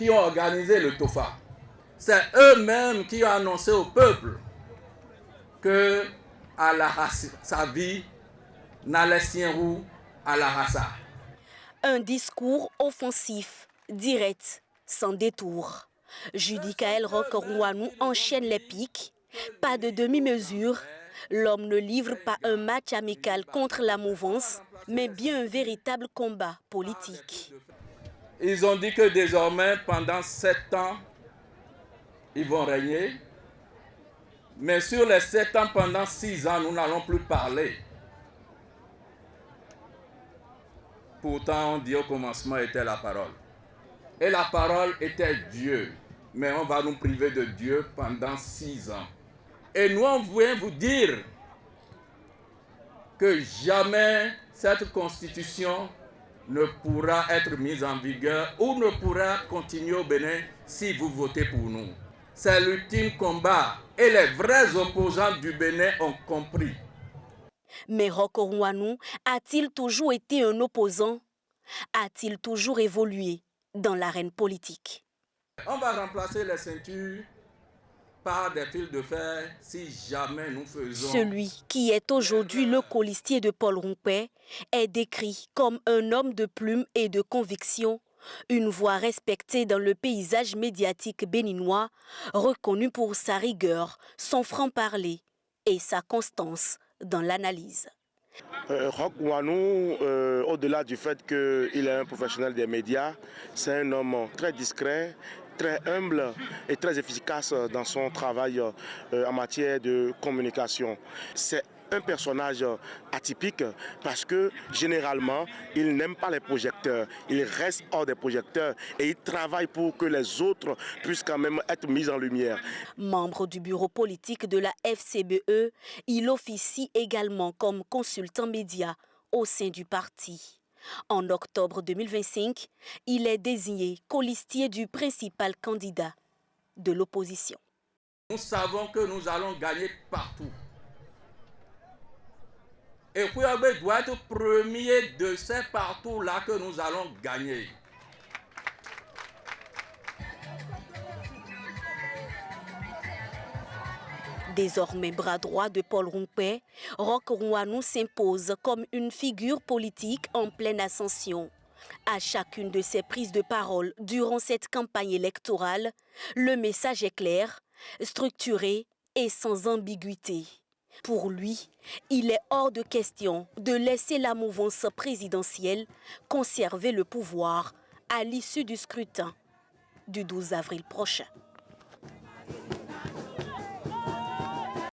qui ont organisé le TOFA. C'est eux-mêmes qui ont annoncé au peuple que sa vie n'allait sien à la Rassa. Un discours offensif, direct, sans détour. Judicaël Roch-Ouanou enchaîne les piques. Pas de demi-mesure. L'homme ne livre pas un match amical contre la mouvance, mais bien un véritable combat politique. Ils ont dit que désormais, pendant 7 ans, ils vont régner. Mais sur les 7 ans, pendant 6 ans, nous n'allons plus parler. Pourtant, on dit au commencement était la parole. Et la parole était Dieu. Mais on va nous priver de Dieu pendant 6 ans. Et nous, on voulait vous dire que jamais cette constitution ne pourra être mise en vigueur ou ne pourra continuer au Bénin si vous votez pour nous. C'est l'ultime combat et les vrais opposants du Bénin ont compris. Mais Roch-Ouanou a-t-il toujours été un opposant? A-t-il toujours évolué dans l'arène politique? On va remplacer les ceintures par des fils de fer si jamais nous faisons... Celui qui est aujourd'hui le colistier de Paul Rompé est décrit comme un homme de plume et de conviction, une voix respectée dans le paysage médiatique béninois, reconnu pour sa rigueur, son franc-parler et sa constance dans l'analyse. Roch-Ouanou, au-delà du fait qu'il est un professionnel des médias, c'est un homme très discret, très humble et très efficace dans son travail en matière de communication. C'est un personnage atypique parce que généralement, il n'aime pas les projecteurs. Il reste hors des projecteurs et il travaille pour que les autres puissent quand même être mis en lumière. Membre du bureau politique de la FCBE, il officie également comme consultant média au sein du parti. En octobre 2025, il est désigné colistier du principal candidat de l'opposition. Nous savons que nous allons gagner partout. Et Kouyabe doit être premier de ces partout-là que nous allons gagner. Désormais bras droit de Paul Rompé, Roch-Ouanou s'impose comme une figure politique en pleine ascension. À chacune de ses prises de parole durant cette campagne électorale, le message est clair, structuré et sans ambiguïté. Pour lui, il est hors de question de laisser la mouvance présidentielle conserver le pouvoir à l'issue du scrutin du 12 avril prochain.